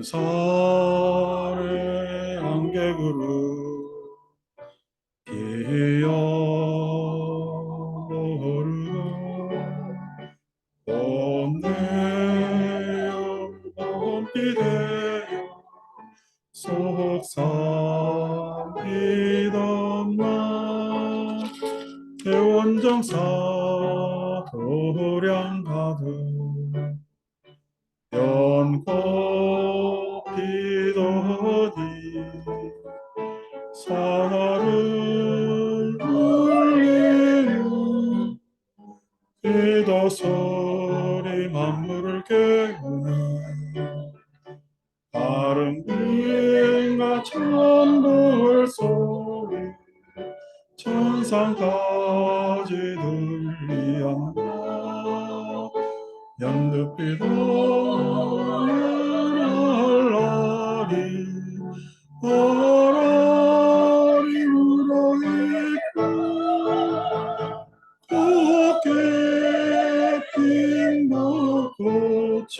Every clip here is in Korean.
산의 안개구름 기어오르고 꽃내어 먼비되어 속삭이던 나 대원정사 도량 가득 연꽃 피더니 사를 울리는 기도 소리 만물을 깨우는 아름다운 천불 소리 천상까지 들리었나 연두빛 알라리 아라리 울어있고 곱게 핀 벚꽃이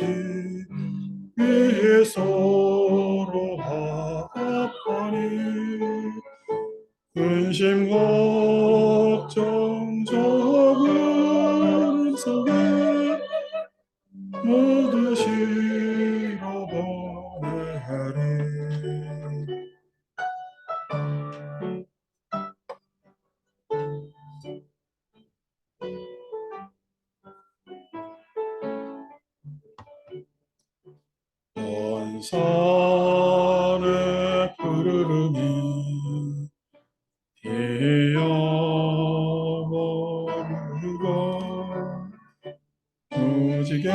위에 서로 하하하니 근심 걱정 적은 속에 모두 실어보내리. 먼 산의 푸르름이 뛰어오르고 무지개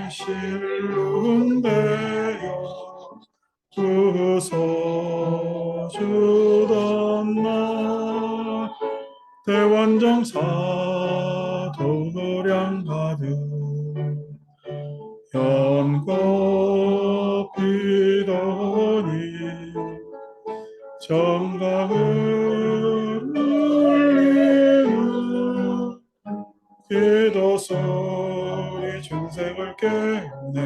실눈되어 웃어주던 나 대원정사 도량 가득 연꽃 피더니 정각을 울리는 기도 소리 중생을 깨우네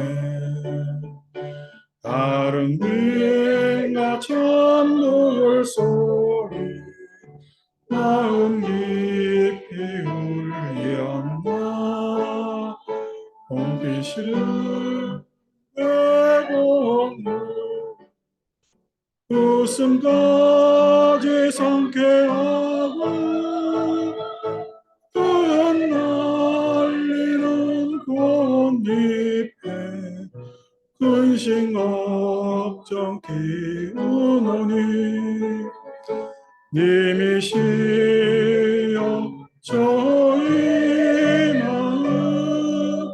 다른 빛과 찬물 소리 마음 깊이 울렸나 봄비실을 내고 웃음까지 상쾌하고 흩날리는 꽃잎에 근심 걱정 기우노니 님이시여 저희 마음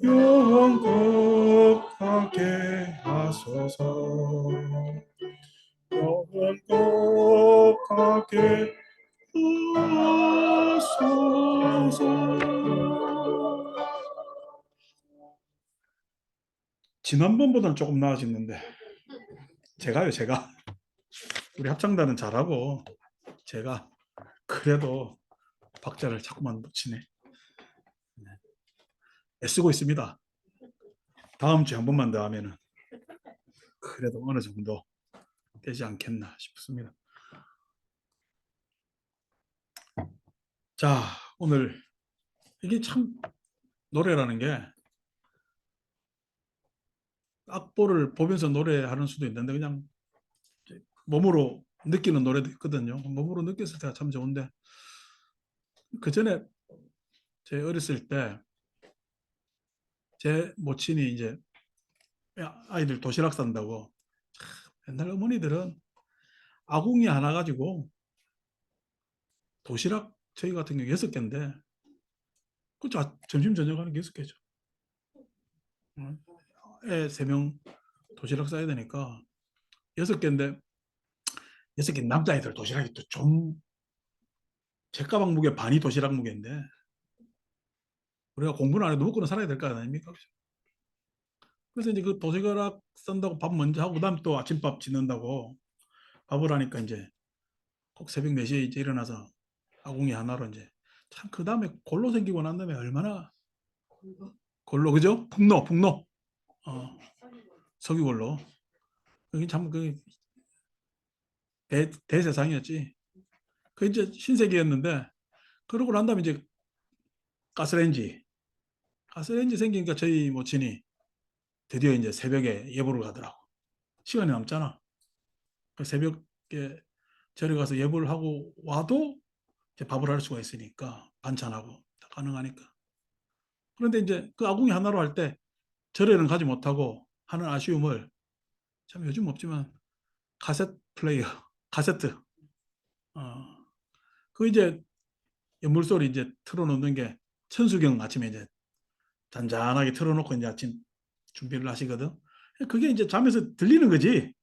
영원하게 하소서 영원하게 하소서. 지난번보다는 조금 나아졌는데 제가 우리 합창단은 잘하고 제가 그래도 박자를 자꾸만 놓치네. 애쓰고 있습니다. 다음 주에 한 번만 더 하면은 그래도 어느 정도 되지 않겠나 싶습니다. 자, 오늘 이게 참 노래라는 게 악보를 보면서 노래하는 수도 있는데 그냥 몸으로 느끼는 노래도 있거든요. 몸으로 느꼈을 때가 참 좋은데 그 전에 제 어렸을 때 제 모친이 이제 아이들 도시락 싼다고 옛날 어머니들은 아궁이 하나 가지고 도시락 저희 같은 경우 6개인데 그 점심 저녁 하는 게 6개죠. 애 3명 도시락 싸야 되니까 6개인데 6개 남자애들 도시락이 또 좀 제 가방 무게 반이 도시락 무게인데 우리가 공부는 안 해도 먹고는 살아야 될 거 아닙니까? 그래서 이제 그 도시락 싼다고 밥 먼저 하고 그다음 또 아침밥 짓는다고 밥을 하니까 이제 꼭 새벽 4시에 이제 일어나서 아궁이 하나로 이제 참 그 다음에 골로 생기고 난 다음에 얼마나 골로 그죠? 풍노 어. 석유골로. 그게 참 대세상이었지. 그 이제 신세계였는데 그러고 난 다음에 이제 가스레인지 생기니까 저희 모친이 드디어 이제 새벽에 예보를 가더라고. 시간이 남잖아. 그 새벽에 절에 가서 예보를 하고 와도 이제 밥을 할 수가 있으니까 반찬하고 다 가능하니까. 그런데 이제 그 아궁이 하나로 할 때 절에는 가지 못하고 하는 아쉬움을 참 요즘 없지만 카세트 플레이어, 카세트. 어, 그 이제 물소리 이제 틀어놓는 게 천수경 아침에 이제 잔잔하게 틀어놓고 이제 아침 준비를 하시거든. 그게 이제 잠에서 들리는 거지.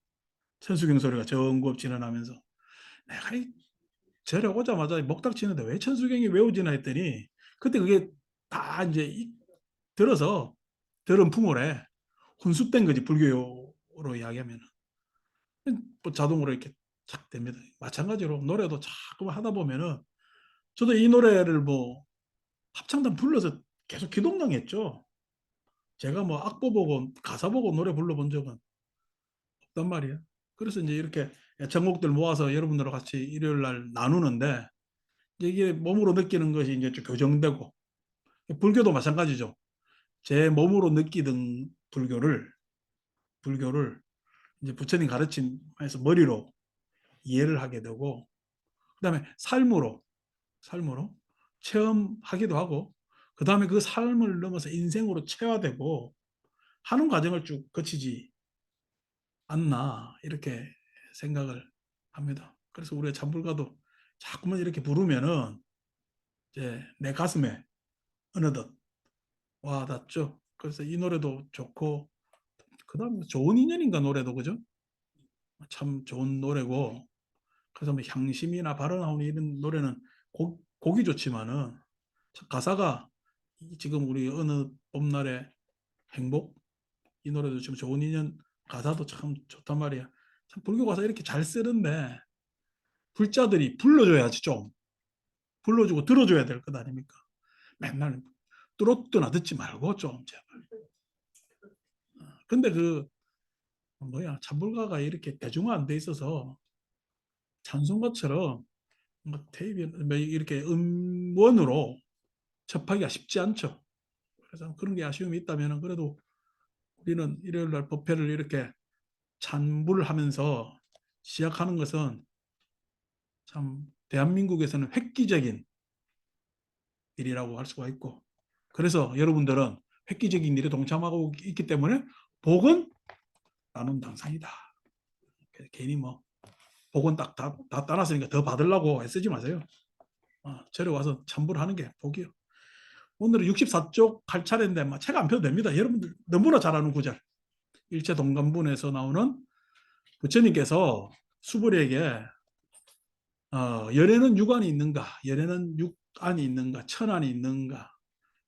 천수경 소리가 전구업 진원하면서. 내가 절에 오자마자 먹닥 치는데 왜 천수경이 외워지나 했더니 그때 그게 다 이제 들어서 들은 풍월에 혼수된 거지, 불교로 이야기하면. 뭐 자동으로 이렇게 착 됩니다. 마찬가지로 노래도 자꾸 하다 보면은 저도 이 노래를 뭐 합창단 불러서 계속 기동당했죠. 제가 뭐 악보 보고 가사 보고 노래 불러본 적은 없단 말이에요. 그래서 이제 이렇게 애창곡들 모아서 여러분들과 같이 일요일 날 나누는데 이게 몸으로 느끼는 것이 이제 좀 교정되고, 불교도 마찬가지죠. 제 몸으로 느끼던 불교를 이제 부처님 가르침에서 머리로 이해를 하게 되고, 그다음에 삶으로 체험하기도 하고, 그다음에 그 삶을 넘어서 인생으로 체화되고 하는 과정을 쭉 거치지 않나 이렇게 생각을 합니다. 그래서 우리가 잠불가도 자꾸만 이렇게 부르면은 이제 내 가슴에 어느덧 와닿죠. 그래서 이 노래도 좋고, 그다음에 좋은 인연인가 노래도 그죠? 참 좋은 노래고, 그래서 뭐 향심이나 바로나오니 이런 노래는 곡이 좋지만은 가사가 지금 우리 어느 봄날의 행복, 이 노래도 지금 좋은 인연 가사도 참 좋단 말이야. 참 불교 가사 이렇게 잘 쓰는데 불자들이 불러줘야지, 좀 불러주고 들어줘야 될 것 아닙니까? 맨날 뚜렷뚜나 듣지 말고 좀 제발. 근데 그 뭐야, 찬불가가 이렇게 대중화 안 돼 있어서 찬송가처럼 뭐 테이프 뭐 이렇게 음원으로 접하기가 쉽지 않죠. 그래서 그런 게 아쉬움이 있다면 그래도 우리는 일요일 날 법회를 이렇게 찬불하면서 시작하는 것은 참 대한민국에서는 획기적인 일이라고 할 수가 있고, 그래서 여러분들은 획기적인 일에 동참하고 있기 때문에 복은 나눔 당상이다. 괜히 뭐 복은 다 따놨으니까 더 받으려고 애쓰지 마세요. 저리 와서 참불하는 게 복이요. 오늘은 64쪽 할 차례인데 책 안 펴도 됩니다. 여러분들 너무나 잘 아는 구절. 일체 동감분에서 나오는 부처님께서 수불에게 열에는 육안이 있는가, 열에는 육안이 있는가, 천안이 있는가,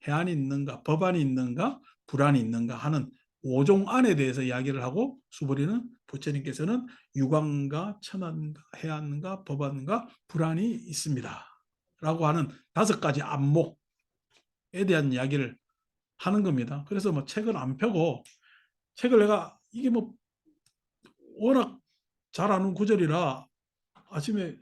해안이 있는가, 법안이 있는가, 불안이 있는가 하는 5종 안에 대해서 이야기를 하고, 수불이는 부처님께서는 육안과 천안과 해안과 법안과 불안이 있습니다 라고 하는 5가지 안목에 대한 이야기를 하는 겁니다. 그래서 뭐 책을 안 펴고, 책을 내가 이게 뭐 워낙 잘 아는 구절이라 아침에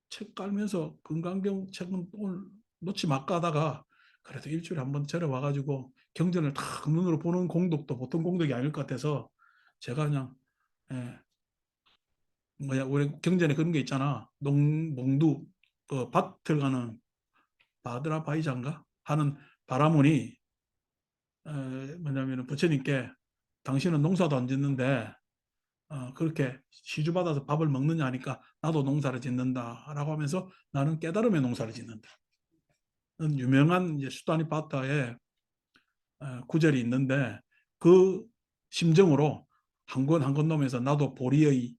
책 깔면서 건강경 책은 오늘 놓지 말까 하다가 그래도 일주일에 한 번 절에 와가지고 경전을 탁 눈으로 보는 공덕도 보통 공덕이 아닐 것 같아서 제가 그냥 예, 뭐야, 우리 경전에 그런 게 있잖아. 몽두 그 밭을 가는 바드라 바이장가 하는 바라문이 뭐냐면 부처님께 당신은 농사도 안 짓는데 그렇게 시주받아서 밥을 먹느냐 하니까 나도 농사를 짓는다라고 하면서 나는 깨달음의 농사를 짓는다. 유명한 이제 수다니 바타의 구절이 있는데 그 심정으로 한 권 한 권 넘으면서 나도 보리의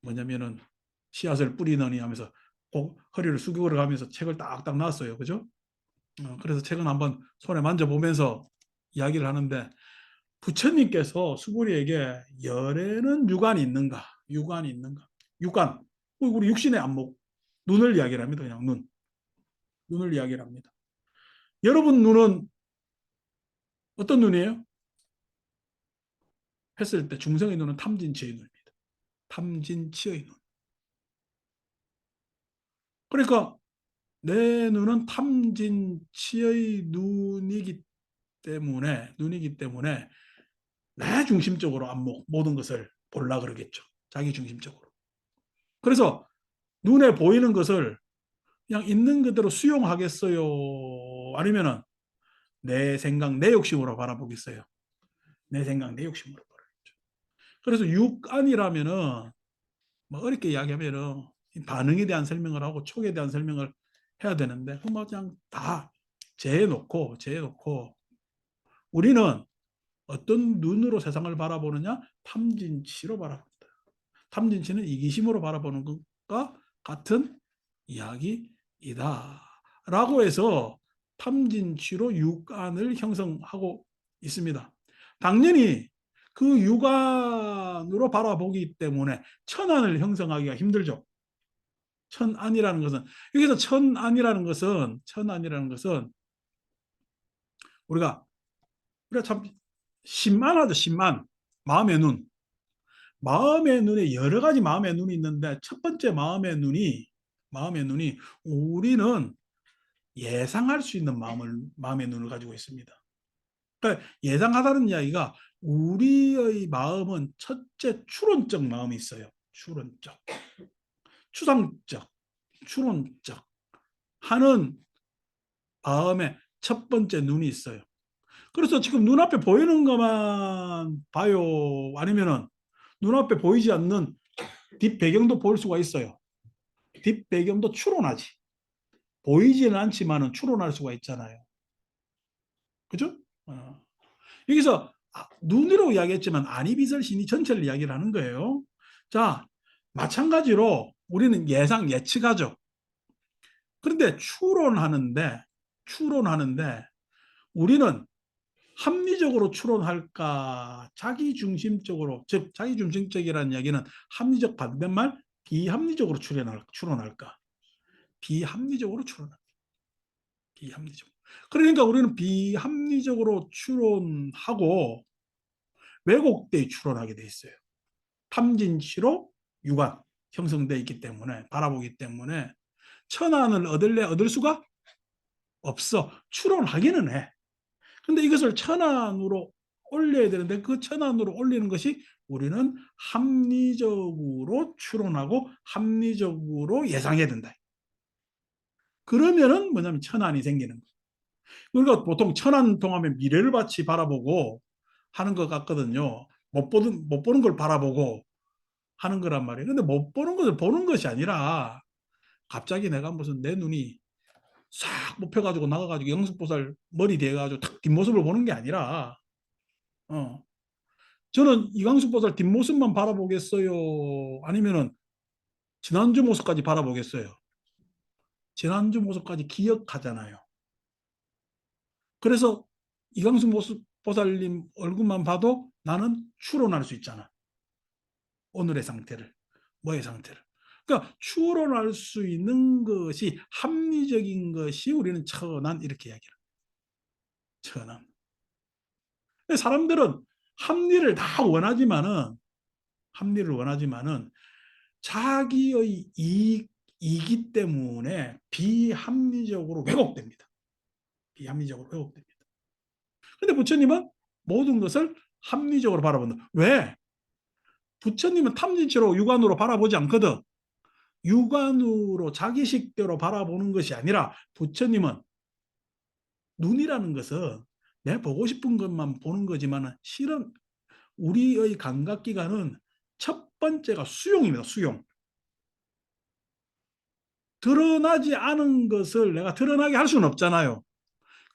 뭐냐면은 씨앗을 뿌리느니 하면서 꼭 허리를 숙여 가면서 책을 딱딱 놨어요. 그죠? 그래서 책은 한번 손에 만져보면서 이야기를 하는데 부처님께서 수부리에게 열에는 육안이 있는가? 육안이 있는가? 육안. 우리 육신의 안목. 눈을 이야기를 합니다. 그냥 눈. 눈을 이야기를 합니다. 여러분 눈은 어떤 눈이에요? 했을 때 중성의 눈은 탐진치의 눈입니다. 탐진치의 눈. 그러니까 내 눈은 탐진치의 눈이기 때문에 내 중심적으로 안목 모든 것을 보려 그러겠죠. 자기 중심적으로. 그래서 눈에 보이는 것을 그냥 있는 그대로 수용하겠어요? 아니면은 내 생각, 내 욕심으로 바라보겠어요? 내 생각, 내 욕심으로 바라보겠죠. 그래서 육안이라면은 뭐 어렵게 이야기하면은 반응에 대한 설명을 하고 촉에 대한 설명을 해야 되는데 뭐 그냥 다 재해놓고 우리는 어떤 눈으로 세상을 바라보느냐? 탐진치로 바라본다. 탐진치는 이기심으로 바라보는 것과 같은 이야기이다. 라고 해서 탐진치로 육안을 형성하고 있습니다. 당연히 그 육안으로 바라보기 때문에 천안을 형성하기가 힘들죠. 천안이라는 것은 여기서 천안이라는 것은 우리가 참 심안하죠. 심안. 마음의 눈에 여러 가지 마음의 눈이 있는데 첫 번째 마음의 눈이 우리는 예상할 수 있는 마음의 눈을 가지고 있습니다. 그러니까 예상하다는 이야기가 우리의 마음은 첫째 추론적 마음이 있어요. 추상적, 추론적 하는 마음의 첫 번째 눈이 있어요. 그래서 지금 눈앞에 보이는 것만 봐요? 아니면은 눈앞에 보이지 않는 뒷배경도 볼 수가 있어요. 뒷배경도 추론하지. 보이지는 않지만은 추론할 수가 있잖아요. 그죠? 여기서 눈으로 이야기했지만 안이비설신이 전체를 이야기를 하는 거예요. 자, 마찬가지로 우리는 예측하죠. 그런데 추론하는데 우리는 합리적으로 추론할까? 자기중심적으로, 즉 자기중심적이라는 이야기는 합리적 반대말 비합리적으로 추론할까? 비합리적으로 추론합니다. 비합리적. 그러니까 우리는 비합리적으로 추론하고 왜곡되이 추론하게 돼 있어요. 탐진치로 유관 형성되어 있기 때문에 바라보기 때문에 천안을 얻을 수가 없어. 추론하기는 해. 근데 이것을 천안으로 올려야 되는데 그 천안으로 올리는 것이 우리는 합리적으로 추론하고 합리적으로 예상해야 된다. 그러면은 뭐냐면 천안이 생기는 거예요. 그러니까 보통 천안 통하면 미래를 같이 바라보고 하는 것 같거든요. 못 보는 걸 바라보고 하는 거란 말이에요. 근데 못 보는 것을 보는 것이 아니라 갑자기 내가 무슨 내 눈이 싹 뽑혀가지고 나가가지고 영숙보살 머리 대가지고 탁 뒷모습을 보는 게 아니라 저는 이광숙 보살 뒷모습만 바라보겠어요? 아니면은 지난주 모습까지 바라보겠어요? 지난주 모습까지 기억하잖아요. 그래서 이광숙 보살님 얼굴만 봐도 나는 추론할 수 있잖아. 오늘의 상태를, 뭐의 상태를. 그러니까 추론할 수 있는 것이 합리적인 것이 우리는 천안 이렇게 이야기를. 천안. 사람들은 합리를 다 원하지만은 자기의 이익이기 때문에 비합리적으로 왜곡됩니다. 비합리적으로 왜곡됩니다. 그런데 부처님은 모든 것을 합리적으로 바라본다. 왜? 부처님은 탐진치로 육안으로 바라보지 않거든. 육안으로 자기식대로 바라보는 것이 아니라 부처님은 눈이라는 것은 내 보고 싶은 것만 보는 거지만 실은 우리의 감각기관은 첫 번째가 수용입니다. 수용. 드러나지 않은 것을 내가 드러나게 할 수는 없잖아요.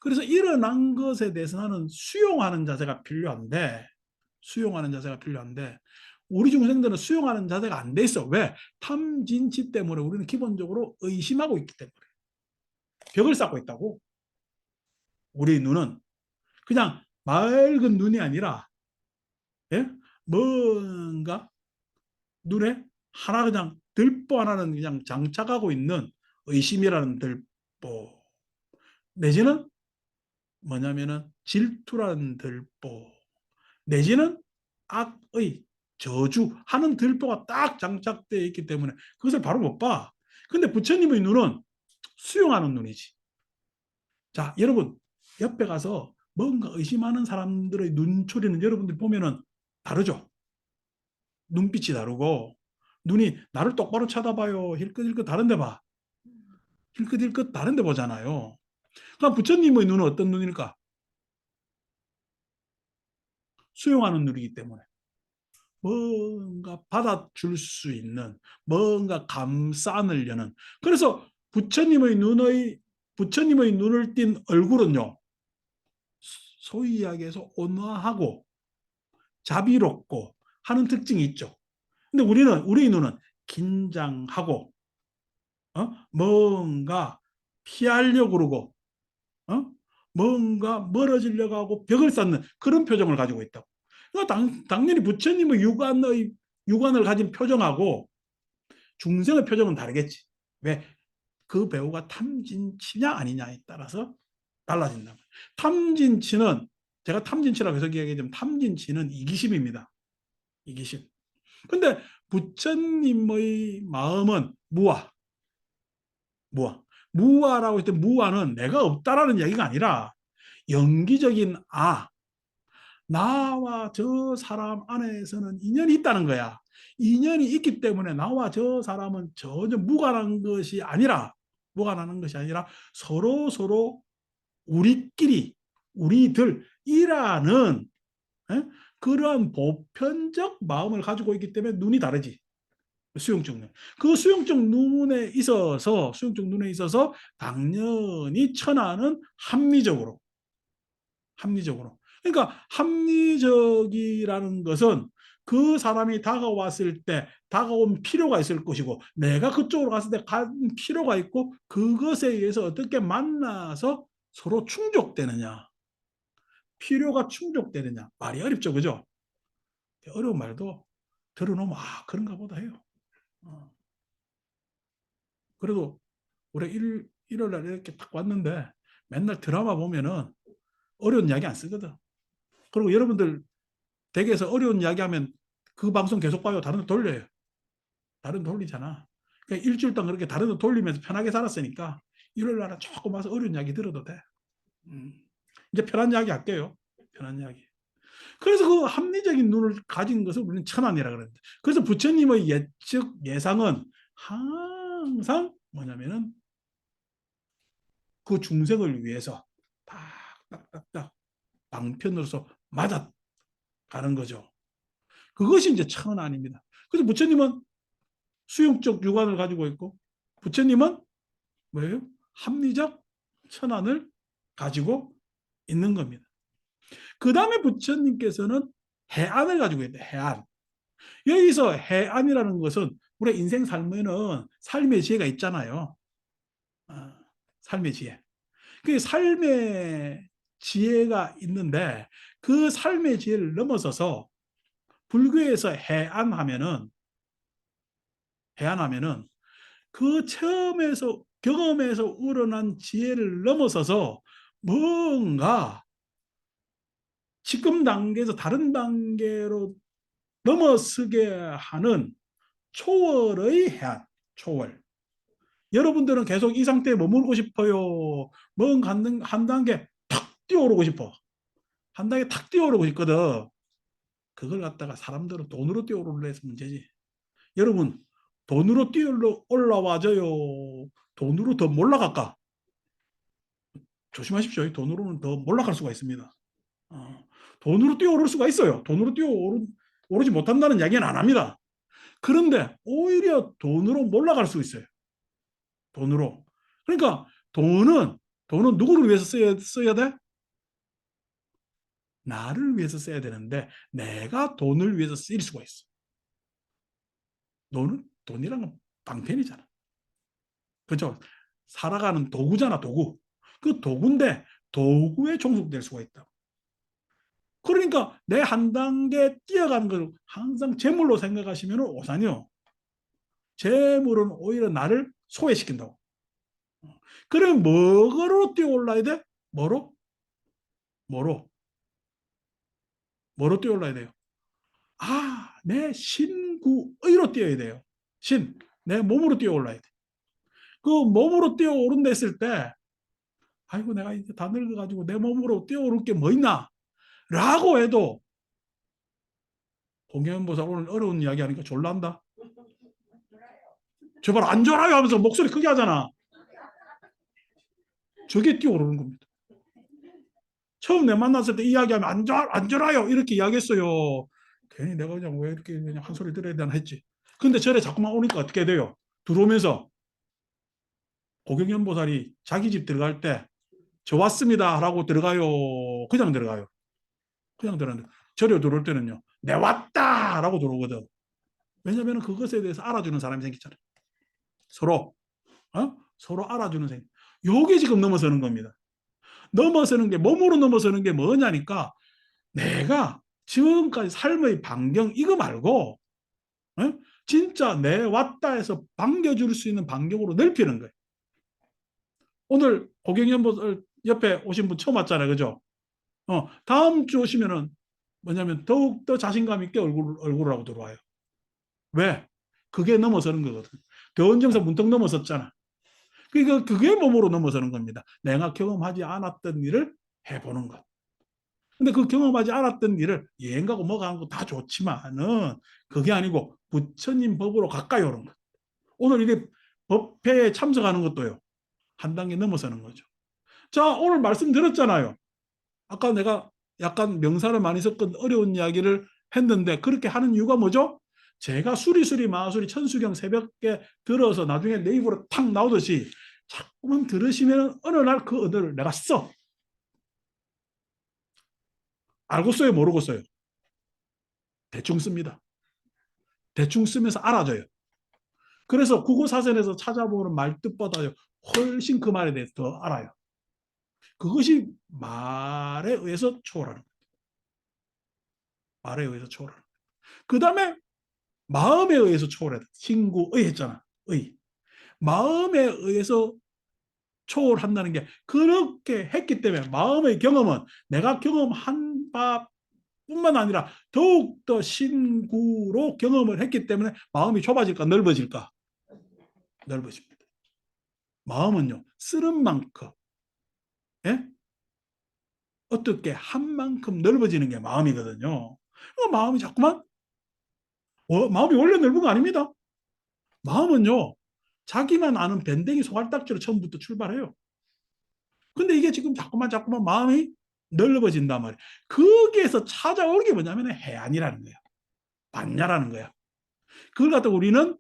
그래서 일어난 것에 대해서 나는 수용하는 자세가 필요한데 우리 중생들은 수용하는 자세가 안 돼 있어. 왜? 탐진치 때문에 우리는 기본적으로 의심하고 있기 때문에 벽을 쌓고 있다고. 우리 눈은 그냥 맑은 눈이 아니라 예? 뭔가 눈에 하나 그냥 들보 하나는 그냥 장착하고 있는 의심이라는 들보 내지는 뭐냐면은 질투라는 들보 내지는 악의 저주 하는 들보가 딱 장착되어 있기 때문에 그것을 바로 못 봐. 근데 부처님의 눈은 수용하는 눈이지. 자, 여러분 옆에 가서 뭔가 의심하는 사람들의 눈초리는 여러분들 보면은 다르죠. 눈빛이 다르고 눈이 나를 똑바로 쳐다봐요. 힐끗힐끗 다른데 봐. 힐끗힐끗 다른데 보잖아요. 그럼 부처님의 눈은 어떤 눈일까? 수용하는 눈이기 때문에 뭔가 받아줄 수 있는 뭔가 감싸 안으려는. 그래서 부처님의 눈을 띈 얼굴은요, 소위 이야기해서 온화하고 자비롭고 하는 특징이 있죠. 근데 우리 눈은 긴장하고 뭔가 피하려고 그러고 뭔가 멀어지려고 하고 벽을 쌓는 그런 표정을 가지고 있다고. 그러니까 당연히 부처님의 육안을 가진 표정하고 중생의 표정은 다르겠지. 왜? 그 배우가 탐진치냐 아니냐에 따라서 달라진다. 탐진치는 제가 탐진치라고 해서 이야기하자면 탐진치는 이기심입니다. 이기심. 근데 부처님의 마음은 무아. 무아. 무아라고 했을 때 무아는 내가 없다라는 얘기가 아니라 영기적인 나와 저 사람 안에서는 인연이 있다는 거야. 인연이 있기 때문에 나와 저 사람은 전혀 무관한 것이 아니라 서로 우리끼리, 우리들이라는 그러한 보편적 마음을 가지고 있기 때문에 눈이 다르지. 수용적 눈. 그 수용적 눈에 있어서 당연히 천하는 합리적으로. 그러니까 합리적이라는 것은 그 사람이 다가왔을 때 다가온 필요가 있을 것이고 내가 그쪽으로 갔을 때 간 필요가 있고 그것에 의해서 어떻게 만나서 서로 충족되느냐. 필요가 충족되느냐. 말이 어렵죠. 그죠? 어려운 말도 들어놓으면 그런가 보다 해요. 그래도 우리 일요일 날 이렇게 딱 왔는데 맨날 드라마 보면은 어려운 이야기 안 쓰거든. 그리고 여러분들 댁에서 어려운 이야기 하면 그 방송 계속 봐요. 다른 데 돌려요. 다른 데 돌리잖아. 그러니까 일주일 동안 그렇게 다른 데 돌리면서 편하게 살았으니까 일요일 날은 조금 와서 어려운 이야기 들어도 돼. 음. 이제 편한 이야기 할게요. 편한 이야기. 그래서 그 합리적인 눈을 가진 것을 우리는 천안이라 그러는데. 그래서 부처님의 예상은 항상 뭐냐면은 그 중생을 위해서 딱딱딱딱 방편으로서 맞아가는 거죠. 그것이 이제 천안입니다. 그래서 부처님은 수용적 육안을 가지고 있고 부처님은 뭐예요? 합리적 천안을 가지고 있는 겁니다. 그 다음에 부처님께서는 해안을 가지고 있다. 해안. 여기서 해안이라는 것은 우리 인생 삶에는 삶의 지혜가 있잖아요. 삶의 지혜. 그 삶의 지혜가 있는데 그 삶의 지혜를 넘어서서 불교에서 해안하면은 그 처음에서 경험에서 우러난 지혜를 넘어서서 뭔가 지금 단계에서 다른 단계로 넘어서게 하는 초월의 해안, 초월. 여러분들은 계속 이 상태에 머물고 싶어요. 뭔가 한 단계 탁 뛰어오르고 싶어. 한 단계 탁 뛰어오르고 싶거든. 그걸 갖다가 사람들은 돈으로 뛰어오르려 해서 문제지. 여러분, 돈으로 뛰어 올라와줘요. 돈으로 더 몰라갈까? 조심하십시오. 돈으로는 더 몰락할 수가 있습니다. 돈으로 뛰어오를 수가 있어요. 돈으로 뛰어오르지 못한다는 이야기는 안 합니다. 그런데 오히려 돈으로 몰락할 수 있어요. 돈으로. 그러니까 돈은 누구를 위해서 써야 돼? 나를 위해서 써야 되는데 내가 돈을 위해서 쓰일 수가 있어. 돈이란 건 방편이잖아. 그렇죠? 살아가는 도구잖아, 도구. 그 도구인데 도구에 종속될 수가 있다. 그러니까 내 한 단계 뛰어가는 걸 항상 재물로 생각하시면 오산이요. 재물은 오히려 나를 소외시킨다고. 그럼 뭐로 뛰어올라야 돼? 뭐로? 뭐로? 뭐로 뛰어올라야 돼요? 내 신구의로 뛰어야 돼요. 내 몸으로 뛰어올라야 돼. 그 몸으로 뛰어오른다 했을 때 아이고 내가 이제 다 늙어가지고 내 몸으로 뛰어오를 게 뭐 있나 라고 해도 공연보사 오늘 어려운 이야기 하니까 졸란다. 제발 안 졸아요 하면서 목소리 크게 하잖아. 저게 뛰어오르는 겁니다. 처음 내 만났을 때 이야기하면 안 졸아요 이렇게 이야기했어요. 괜히 내가 그냥 왜 이렇게 그냥 한 소리 들어야 되나 했지. 근데 절에 자꾸만 오니까 어떻게 돼요? 들어오면서 고경연보살이 자기 집 들어갈 때 저 왔습니다 라고 들어가요? 그냥 들어가요? 그냥 들어가는데 절에 들어올 때는요. 내 왔다 라고 들어오거든. 왜냐하면 그것에 대해서 알아주는 사람이 생기잖아요. 서로 서로 알아주는 생기. 요게 지금 넘어서는 겁니다. 넘어서는 게 몸으로 넘어서는 게 뭐냐니까 내가 지금까지 삶의 반경 이거 말고 진짜 내 왔다 해서 반겨줄 수 있는 반경으로 넓히는 거예요. 오늘 고경연보살 옆에 오신 분 처음 왔잖아요. 그죠? 다음 주 오시면은 뭐냐면 더욱더 자신감 있게 얼굴을 하고 들어와요. 왜? 그게 넘어서는 거거든. 대원정사 문턱 넘어섰잖아. 그러니까 그게 몸으로 넘어서는 겁니다. 내가 경험하지 않았던 일을 해보는 것. 근데 그 경험하지 않았던 일을 여행 가고 뭐 가고 다 좋지만은 그게 아니고 부처님 법으로 가까이 오는 것. 오늘 이게 법회에 참석하는 것도요. 한 단계 넘어서는 거죠. 자, 오늘 말씀 들었잖아요. 아까 내가 약간 명사를 많이 섞은 어려운 이야기를 했는데 그렇게 하는 이유가 뭐죠? 제가 수리수리 마수리 천수경 새벽에 들어서 나중에 내 입으로 탁 나오듯이 자꾸만 들으시면 어느 날 그 언어를 내가 써. 알고 써요? 모르고 써요? 대충 씁니다. 대충 쓰면서 알아줘요. 그래서 국어사전에서 찾아보는 말뜻보다요. 훨씬 그 말에 대해서 더 알아요. 그것이 말에 의해서 초월하는 거예요. 말에 의해서 초월하는 거예요. 그 다음에 마음에 의해서 초월해야 돼. 신구의 했잖아. 의. 마음에 의해서 초월한다는 게 그렇게 했기 때문에 마음의 경험은 내가 경험한 바뿐만 아니라 더욱더 신구로 경험을 했기 때문에 마음이 좁아질까 넓어질까? 넓어집니다. 마음은요. 쓰는 만큼 예? 어떻게 한 만큼 넓어지는 게 마음이거든요. 마음이 자꾸만 마음이 원래 넓은 거 아닙니다. 마음은요. 자기만 아는 밴댕이 소갈딱지로 처음부터 출발해요. 근데 이게 지금 자꾸만 마음이 넓어진단 말이에요. 거기에서 찾아오는 게 뭐냐면 해안이라는 거야. 반야라는 거야. 그걸 갖다 우리는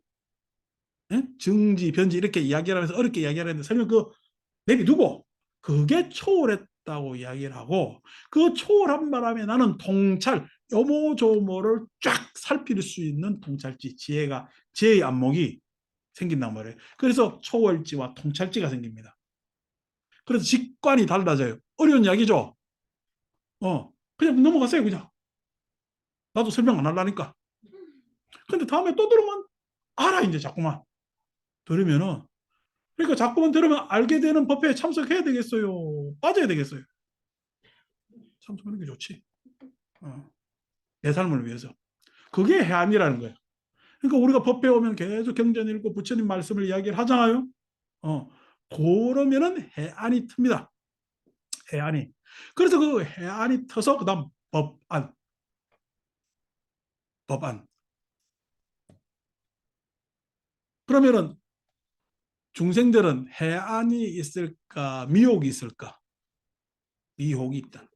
정지, 변지 이렇게 이야기를 하면서 어렵게 이야기를 했는데 설령 그 내비두고 그게 초월했다고 이야기를 하고 그 초월한 바람에 나는 통찰, 요모조모를 쫙 살필 수 있는 통찰지, 지혜의 안목이 생긴단 말이에요. 그래서 초월지와 통찰지가 생깁니다. 그래서 직관이 달라져요. 어려운 이야기죠? 그냥 넘어갔어요, 그냥. 나도 설명 안 하려니까. 근데 다음에 또 들으면 알아, 이제 자꾸만. 들으면은. 그러니까 자꾸만 들으면 알게 되는 법회에 참석해야 되겠어요. 빠져야 되겠어요. 참석하는 게 좋지. 내 삶을 위해서. 그게 해안이라는 거예요. 그러니까 우리가 법회 오면 계속 경전 읽고 부처님 말씀을 이야기를 하잖아요. 그러면은 해안이 틉니다. 해안이. 그래서 그 해안이 터서 그다음 법안. 법안. 그러면은 중생들은 해안이 있을까, 미혹이 있을까? 미혹이 있다.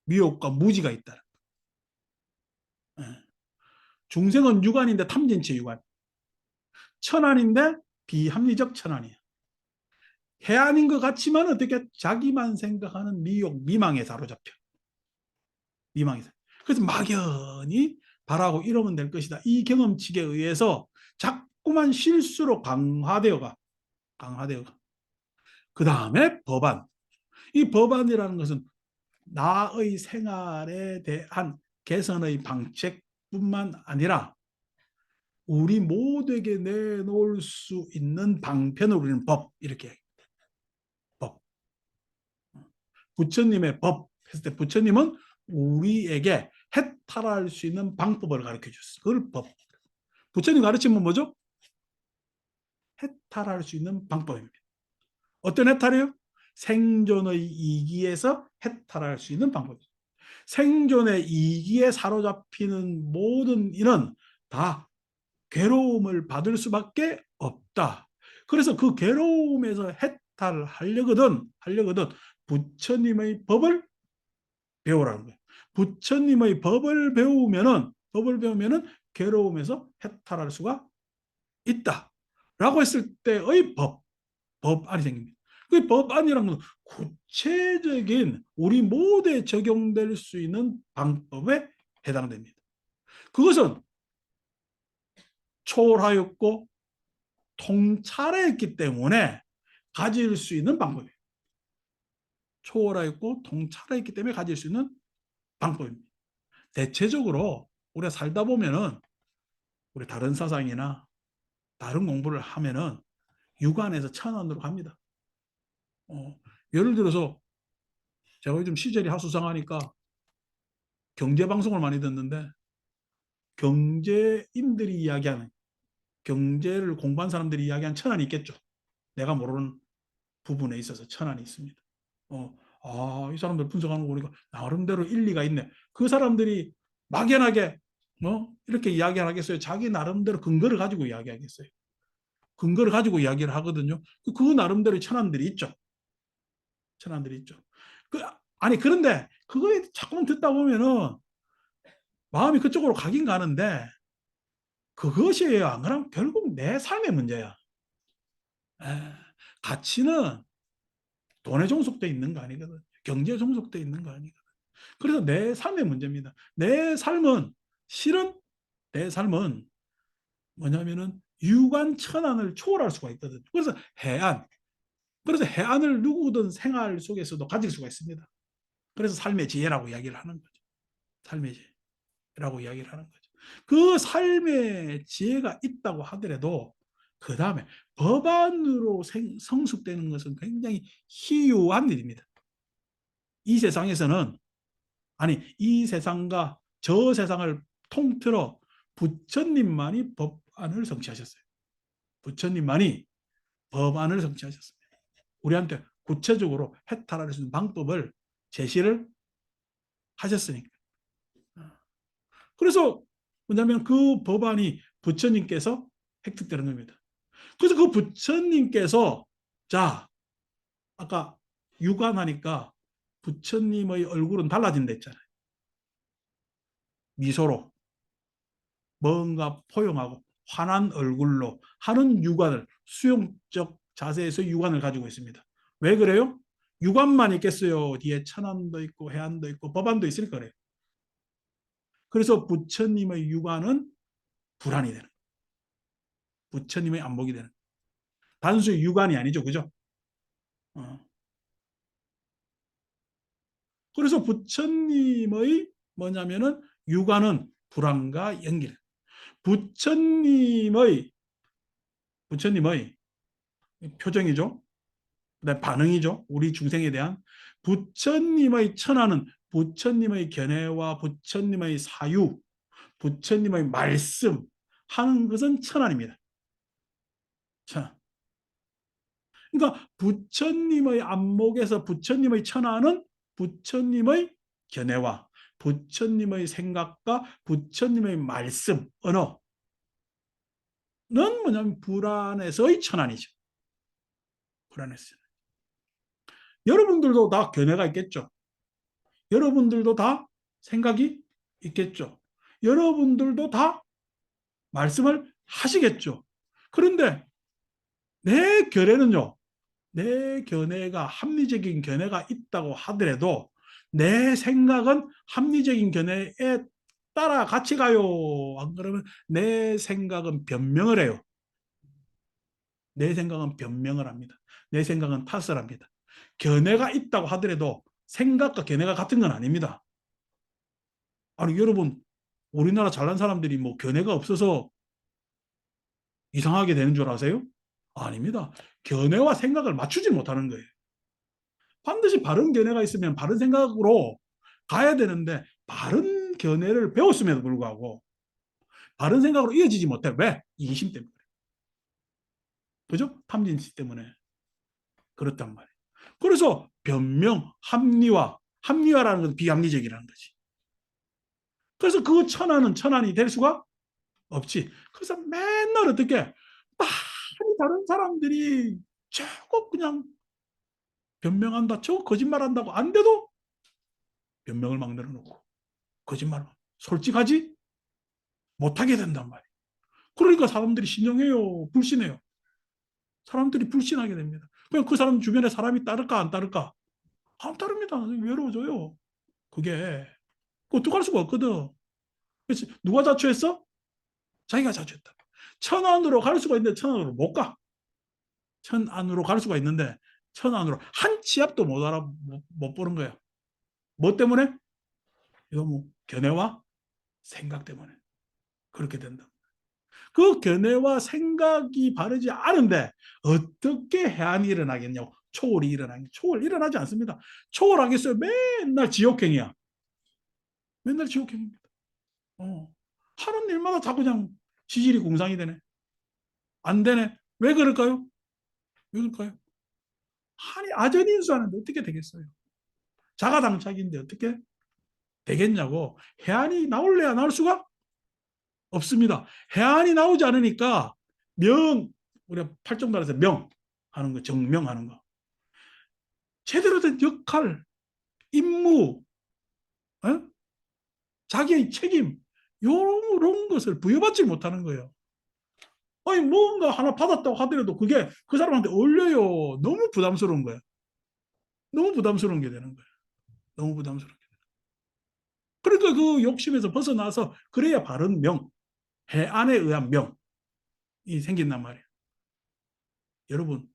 미혹과 무지가 있다. 중생은 유관인데 탐진치 유관. 천안인데 비합리적 천안이에요. 해안인 것 같지만 어떻게 자기만 생각하는 미혹, 미망에 사로잡혀. 미망에. 그래서 막연히 바라고 이러면 될 것이다. 이 경험칙에 의해서 자꾸만 실수로 강화되어가. 강화되어가. 그 다음에 법안. 이 법안이라는 것은 나의 생활에 대한 개선의 방책뿐만 아니라 우리 모두에게 내놓을 수 있는 방편을 우리는 법 이렇게 해요. 법. 부처님의 법 했을 때 부처님은 우리에게 해탈할 수 있는 방법을 가르쳐 줬어요. 그걸 법. 부처님 가르침은 뭐죠? 해탈할 수 있는 방법입니다. 어떤 해탈이요? 생존의 이기에서 해탈할 수 있는 방법이죠. 생존의 이기에 사로잡히는 모든 이는 다 괴로움을 받을 수밖에 없다. 그래서 그 괴로움에서 해탈하려거든 부처님의 법을 배우라는 거예요. 부처님의 법을 배우면은 괴로움에서 해탈할 수가 있다라고 했을 때의 법안이 생깁니다. 그 법안이라는 건 구체적인 우리 모두에 적용될 수 있는 방법에 해당됩니다. 그것은 초월하였고 통찰했기 때문에 가질 수 있는 방법이에요. 초월하였고 통찰했기 때문에 가질 수 있는 방법입니다. 대체적으로 우리가 살다 보면은 우리 다른 사상이나 다른 공부를 하면은 육안에서 천안으로 갑니다. 예를 들어서 제가 요즘 시절이 하수상하니까 경제방송을 많이 듣는데 경제인들이 이야기하는 경제를 공부한 사람들이 이야기한 천안이 있겠죠. 내가 모르는 부분에 있어서 천안이 있습니다. 이 사람들 분석하는 거 보니까 나름대로 일리가 있네. 그 사람들이 막연하게 이렇게 이야기를 하겠어요. 자기 나름대로 근거를 가지고 이야기하겠어요. 근거를 가지고 이야기를 하거든요. 그 나름대로 천안들이 있죠. 천안들이 있죠. 아니 그런데 그거에 자꾸만 듣다 보면은 마음이 그쪽으로 가긴 가는데 그것이에요. 안 그러면 결국 내 삶의 문제야. 가치는 돈에 종속돼 있는 거 아니거든. 경제에 종속돼 있는 거 아니거든. 그래서 내 삶의 문제입니다. 실은 내 삶은 뭐냐면은 유관천안을 초월할 수가 있거든. 그래서 해안을 누구든 생활 속에서도 가질 수가 있습니다. 그래서 삶의 지혜라고 이야기를 하는 거죠. 삶의 지혜라고 이야기를 하는 거죠. 그 삶의 지혜가 있다고 하더라도 그 다음에 법안으로 성숙되는 것은 굉장히 희유한 일입니다. 이 세상에서는 이 세상과 저 세상을 통틀어 부처님만이 법안을 성취하셨어요. 부처님만이 법안을 성취하셨습니다. 우리한테 구체적으로 해탈할 수 있는 방법을 제시를 하셨으니까. 그래서 뭐냐면 그 법안이 부처님께서 획득되는 겁니다. 그래서 그 부처님께서 자 아까 유관하니까 부처님의 얼굴은 달라진다 했잖아요. 미소로 뭔가 포용하고 환한 얼굴로 하는 유관을 수용적 자세에서 유관을 가지고 있습니다. 왜 그래요? 유관만 있겠어요. 뒤에 천안도 있고 해안도 있고 법안도 있을 거래요. 그래서 부처님의 유관은 불안이 되는 거예요. 부처님의 안목이 되는 거예요. 단순히 유관이 아니죠. 그죠? 그래서 부처님의 뭐냐면은 유관은 불안과 연결. 부처님의 표정이죠. 반응이죠. 우리 중생에 대한 부처님의 천하는 부처님의 견해와 부처님의 사유, 부처님의 말씀 하는 것은 천안입니다. 천안. 그러니까 부처님의 안목에서 부처님의 천안은 부처님의 견해와 부처님의 생각과 부처님의 말씀, 언어는 뭐냐면 불안에서의 천안이죠. 불안에서. 여러분들도 다 견해가 있겠죠. 여러분들도 다 생각이 있겠죠. 여러분들도 다 말씀을 하시겠죠. 그런데 내 견해는요. 내 견해가 합리적인 견해가 있다고 하더라도 내 생각은 합리적인 견해에 따라 같이 가요. 안 그러면 내 생각은 변명을 해요. 내 생각은 변명을 합니다. 내 생각은 탓을 합니다. 견해가 있다고 하더라도 생각과 견해가 같은 건 아닙니다. 아니 여러분 우리나라 잘난 사람들이 뭐 견해가 없어서 이상하게 되는 줄 아세요? 아닙니다. 견해와 생각을 맞추지 못하는 거예요. 반드시 바른 견해가 있으면 바른 생각으로 가야 되는데 바른 견해를 배웠음에도 불구하고 바른 생각으로 이어지지 못해. 왜? 이기심 때문에. 그죠? 탐진치 때문에. 그렇단 말이에요. 그래서 변명, 합리화라는 건 비합리적이라는 거지. 그래서 그 천안은 천안이 될 수가 없지. 그래서 맨날 어떻게 많이 다른 사람들이 자꾸 그냥 변명한다, 저 거짓말한다고 안 돼도 변명을 막 늘어놓고 거짓말 솔직하지 못하게 된단 말이에요. 그러니까 사람들이 신용해요, 불신해요. 사람들이 불신하게 됩니다. 그냥 그 사람 주변에 사람이 따를까 안 따를까? 안 따릅니다. 외로워져요. 그게 어떡할 수가 없거든. 그렇지? 누가 자초했어? 자기가 자초했다. 천안으로 갈 수가 있는데 천안으로 못 가. 천안으로 갈 수가 있는데 천안으로 한 치 앞도 못 보는 거야. 뭐 때문에? 이거 뭐 견해와 생각 때문에 그렇게 된다. 그 견해와 생각이 바르지 않은데 어떻게 해안이 일어나겠냐고. 초월이 일어나겠냐. 초월 일어나지 않습니다. 초월하겠어요. 맨날 지옥행이야. 맨날 지옥행입니다. 하는 일마다 자꾸 그냥 지질이 공상이 되네. 안 되네. 왜 그럴까요? 왜 그럴까요? 아니 아전인수하는데 어떻게 되겠어요? 자가당착인데 어떻게 되겠냐고. 해안이 나올래야 나올 수가 없습니다. 해안이 나오지 않으니까 우리가 팔정달에서 명하는 거, 정명하는 거. 제대로 된 역할, 임무, 어? 자기의 책임, 이런 것을 부여받지 못하는 거예요. 아니, 뭔가 하나 받았다고 하더라도 그게 그 사람한테 어울려요. 너무 부담스러운 거예요. 너무 부담스러운 게 되는 거예요. 너무 부담스러운 게. 그러니까 그 욕심에서 벗어나서 그래야 바른 해안에 의한 명이 생긴단 말이에요. 여러분,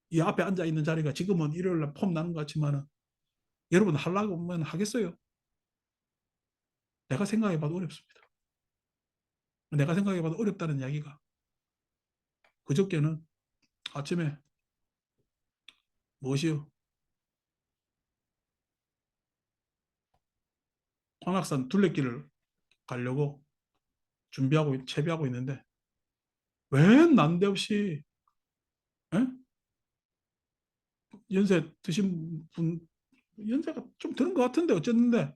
이 앞에 앉아 있는 자리가 지금은 일요일 날 폼 나는 것 같지만 여러분 하려고 하면 하겠어요? 내가 생각해봐도 어렵습니다. 내가 생각해봐도 어렵다는 이야기가 그저께는 아침에 무엇이요? 관악산 둘레길을 가려고 채비하고 있는데 왜 난데없이 에? 연세 드신 분 연세가 좀 드는 것 같은데 어쨌는데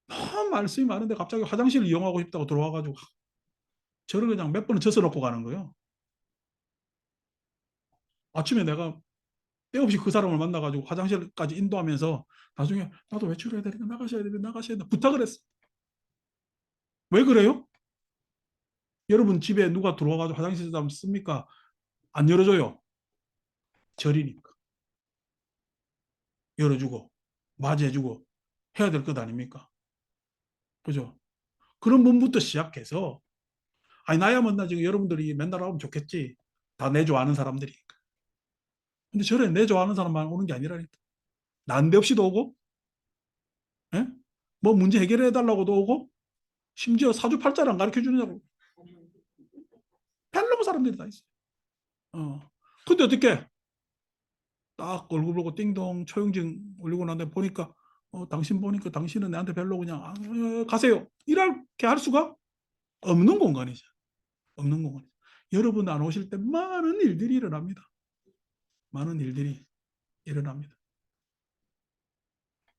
너무 말씀이 많은데 갑자기 화장실을 이용하고 싶다고 들어와가지고 저를 그냥 몇 번은 젖어 놓고 가는 거예요. 아침에 내가 때없이 그 사람을 만나가지고 화장실까지 인도하면서 나중에 나도 외출해야 되니까 나가셔야 돼 부탁을 했어. 왜 그래요? 여러분 집에 누가 들어와가지고 화장실 좀 씁니까? 안 열어줘요. 절이니까. 열어주고 맞이해주고 해야 될 것 아닙니까? 그죠? 그런 분부터 시작해서 아니 나야 만나 지금 여러분들이 맨날 하면 좋겠지. 다 내 좋아하는 사람들이니까. 근데 절에 내 좋아하는 사람만 오는 게 아니라니까. 난데없이도 오고 예? 뭐 문제 해결해 달라고도 오고 심지어 사주팔자를 안 가르쳐 주느냐고 별로 사람들이 다 있어요. 근데 어떻게 딱 얼굴 보고 띵동 초용증 올리고 난데 보니까 당신 보니까 당신은 내한테 별로 그냥 가세요. 이렇게 할 수가 없는 공간이죠. 없는 공간. 여러분 안 오실 때 많은 일들이 일어납니다. 많은 일들이 일어납니다.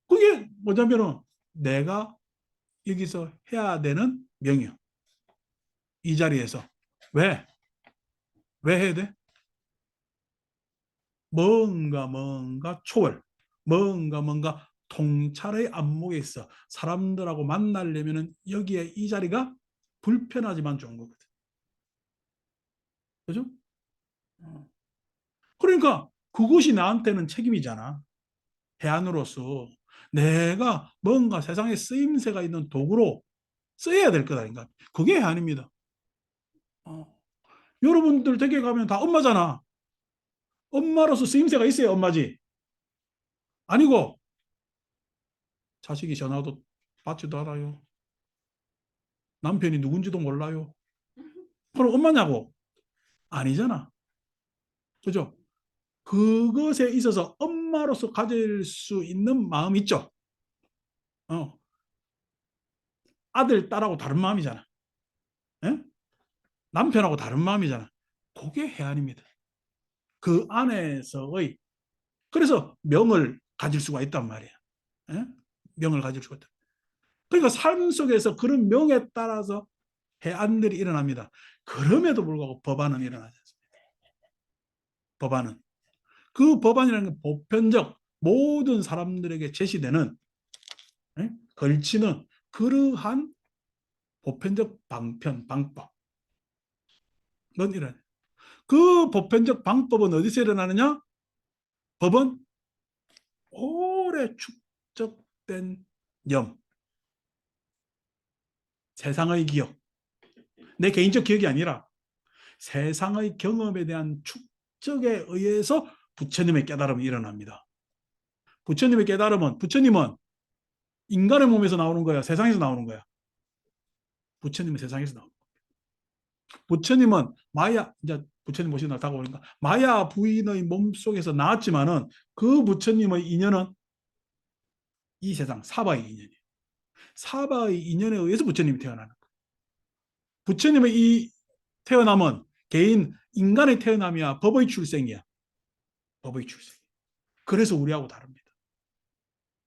그게 뭐냐면은 내가 여기서 해야 되는 명이요. 이 자리에서. 왜? 왜 해야 돼? 뭔가 초월, 뭔가 통찰의 안목에 있어 사람들하고 만나려면은 여기에 이 자리가 불편하지만 좋은 거거든. 그죠? 그러니까 그것이 나한테는 책임이잖아. 해안으로서 내가 뭔가 세상에 쓰임새가 있는 도구로 써야 될 것 아닌가. 그게 해안입니다. 어. 여러분들 댁에 가면 다 엄마잖아. 엄마로서 쓰임새가 있어야 엄마지. 아니고 자식이 전화도 받지도 않아요. 남편이 누군지도 몰라요. 그럼 엄마냐고? 아니잖아. 그죠? 그것에 있어서 엄마로서 가질 수 있는 마음 있죠. 어. 아들, 딸하고 다른 마음이잖아. 예? 남편하고 다른 마음이잖아. 그게 해안입니다. 그 안에서의, 그래서 명을 가질 수가 있단 말이야. 예? 명을 가질 수가 있다. 그러니까 삶 속에서 그런 명에 따라서 해안들이 일어납니다. 그럼에도 불구하고 법안은 일어나지 않습니다. 법안은. 그 법안이라는 건 보편적 모든 사람들에게 제시되는, 예? 걸치는 그러한 보편적 방법은 일어나요. 그 보편적 방법은 어디서 일어나느냐? 법은 오래 축적된 영, 세상의 기억, 내 개인적 기억이 아니라 세상의 경험에 대한 축적에 의해서 부처님의 깨달음이 일어납니다. 부처님의 깨달음은, 부처님은 인간의 몸에서 나오는 거야, 세상에서 나오는 거야? 부처님은 세상에서 나오는 거야. 부처님은 마야, 이제 부처님 모시나 다가오니까 마야 부인의 몸 속에서 나왔지만은 그 부처님의 인연은 이 세상 사바의 인연이에요. 사바의 인연에 의해서 부처님이 태어나는 거예요. 부처님의 이 태어남은 개인 인간의 태어남이야, 법의 출생이야. 법의 출생. 그래서 우리하고 다릅니다.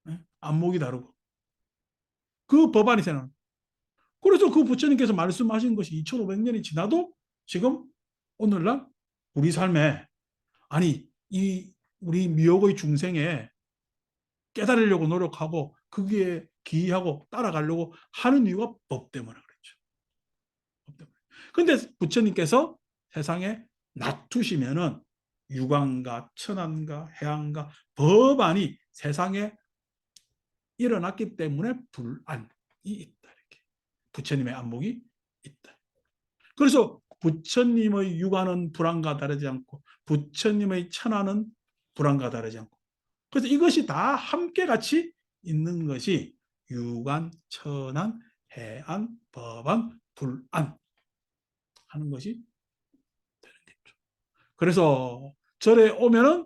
네? 안목이 다르고. 그 법안이 생각. 그래서 그 부처님께서 말씀하신 것이 2500년이 지나도 지금 오늘날 우리 삶에, 아니 이 우리 미혹의 중생에 깨달으려고 노력하고 거기에 기이하고 따라가려고 하는 이유가 법 때문에 그렇죠. 법 때문에. 근데 부처님께서 세상에 놔두시면은 유광과 천안과 해안과 법안이 세상에 일어났기 때문에 불안이 있다. 이렇게. 부처님의 안목이 있다. 그래서 부처님의 육안은 불안과 다르지 않고 부처님의 천안은 불안과 다르지 않고, 그래서 이것이 다 함께 같이 있는 것이 유관, 천안, 해안, 법안, 불안 하는 것이 되는 거죠. 그래서 절에 오면은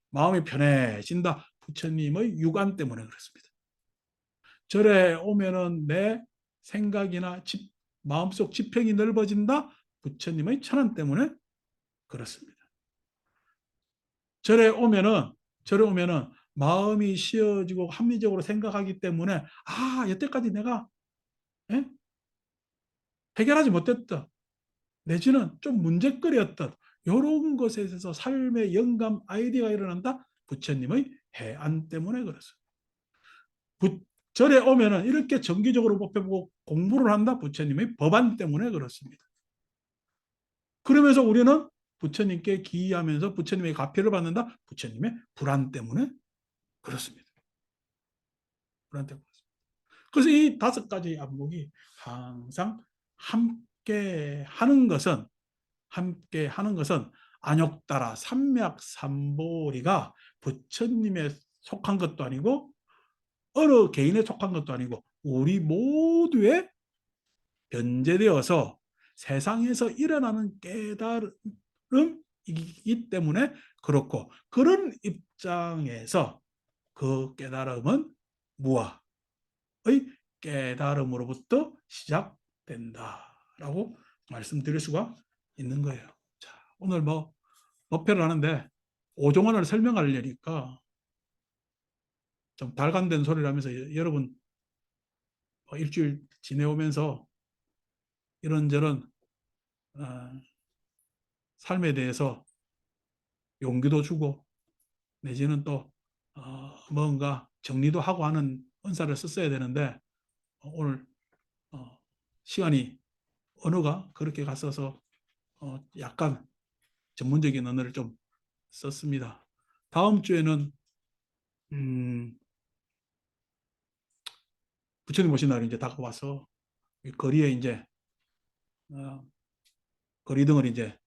마음이 편해진다. 부처님의 유관 때문에 그렇습니다. 절에 오면은 내 생각이나 마음속 지평이 넓어진다. 부처님의 천안 때문에 그렇습니다. 절에 오면은 절에 오면은 마음이 쉬어지고 합리적으로 생각하기 때문에 여태까지 내가 예? 해결하지 못했던, 내지는 좀 문제거리였던 이런 것에 있어서 삶의 영감 아이디어가 일어난다. 부처님의 해안 때문에 그렇습니다. 절에 오면은 이렇게 정기적으로 법해보고 공부를 한다. 부처님의 법안 때문에 그렇습니다. 그러면서 우리는 부처님께 기이하면서 부처님의 가피를 받는다. 부처님의 불안 때문에 그렇습니다. 불안 때문에. 그래서 이 5가지 안목이 항상 함께 하는 것은 안욕따라 삼맥삼보리가 부처님에 속한 것도 아니고 어느 개인에 속한 것도 아니고 우리 모두에 변제되어서 세상에서 일어나는 깨달음이기 때문에 그렇고, 그런 입장에서 그 깨달음은 무아의 깨달음으로부터 시작된다라고 말씀드릴 수가 있는 거예요. 자, 오늘 법회를 하는데 오종원을 설명하려니까 좀 달간된 소리를 하면서 여러분 일주일 지내오면서 이런저런 어, 삶에 대해서 용기도 주고 내지는 또 뭔가 정리도 하고 하는 은사를 썼어야 되는데 오늘 시간이 언어가 그렇게 갔어서 약간 전문적인 언어를 좀 썼습니다. 다음 주에는 부처님 오신 날이 이제 다가와서 거리에 이제 어, 거리등을 이제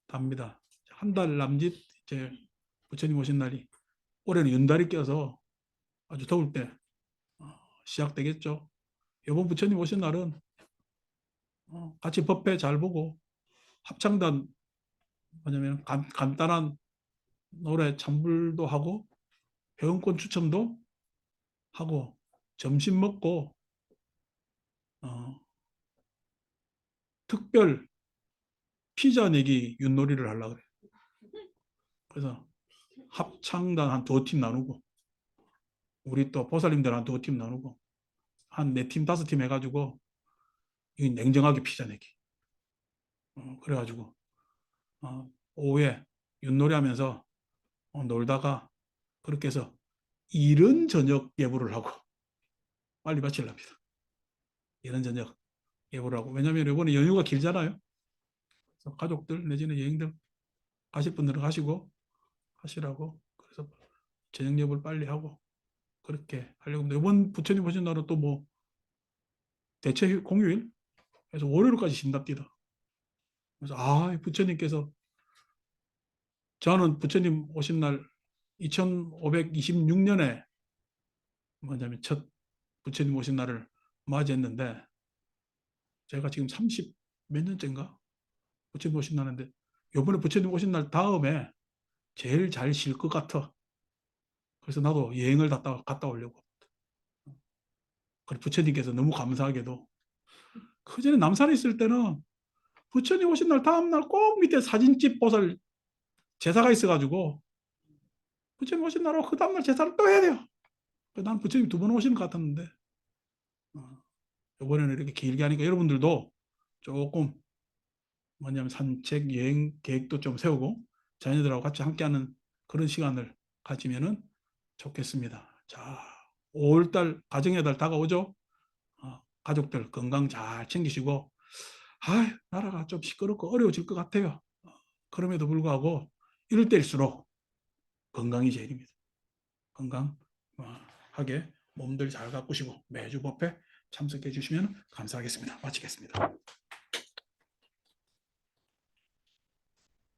답니다. 한 달 남짓 이제 부처님 오신 날이, 올해는 연달이 껴서 아주 더울 때 시작되겠죠. 이번 부처님 오신 날은 같이 법회 잘 보고 합창단, 뭐냐면 간단한 노래 찬불도 하고 회원권 추첨도 하고 점심 먹고 어, 특별 피자 내기 윷놀이를 하려고 그래. 그래서 합창단 한 2팀 나누고 우리 또 보살님들 한 2팀 나누고 한 4팀 5팀 해가지고 이 냉정하게 피자 내기. 그래가지고 오후에 윷놀이 하면서 놀다가 그렇게 해서 이른 저녁 예불을 하고 빨리 마치려합니다. 이른 저녁 예불을 하고. 왜냐하면 이번에 연휴가 길잖아요. 그래서 가족들 내지는 여행들 가실 분들은 가시고 하시라고. 그래서 저녁 예불 빨리 하고 그렇게 하려고 합니다. 이번 부처님 오신 날은 또 뭐 대체 공휴일? 그래서 월요일까지 쉰답니다. 그래서 부처님께서 저는 부처님 오신 날 2526년에 뭐냐면 첫 부처님 오신 날을 맞이했는데 제가 지금 30 몇 년째인가 부처님 오신 날인데 요번에 부처님 오신 날 다음에 제일 잘 쉴 것 같아. 그래서 나도 여행을 갔다 오려고. 그리고 부처님께서 너무 감사하게도 그전에 남산에 있을 때는 부처님 오신 날 다음 날 꼭 밑에 사진집 보살 제사가 있어가지고 부처님 오신 날하고 그 다음날 제사를 또 해야 돼요. 난 부처님 2번 오시는 것 같았는데 이번에는 이렇게 길게 하니까 여러분들도 조금 뭐냐면 산책 여행 계획도 좀 세우고 자녀들하고 같이 함께하는 그런 시간을 가지면은 좋겠습니다. 자, 5월달 가정의 달 다가오죠. 가족들 건강 잘 챙기시고 나라가 좀 시끄럽고 어려워질 것 같아요. 그럼에도 불구하고 이럴 때일수록 건강이 제일입니다. 건강하게 몸들 잘 가꾸시고 매주 법회 참석해 주시면 감사하겠습니다. 마치겠습니다.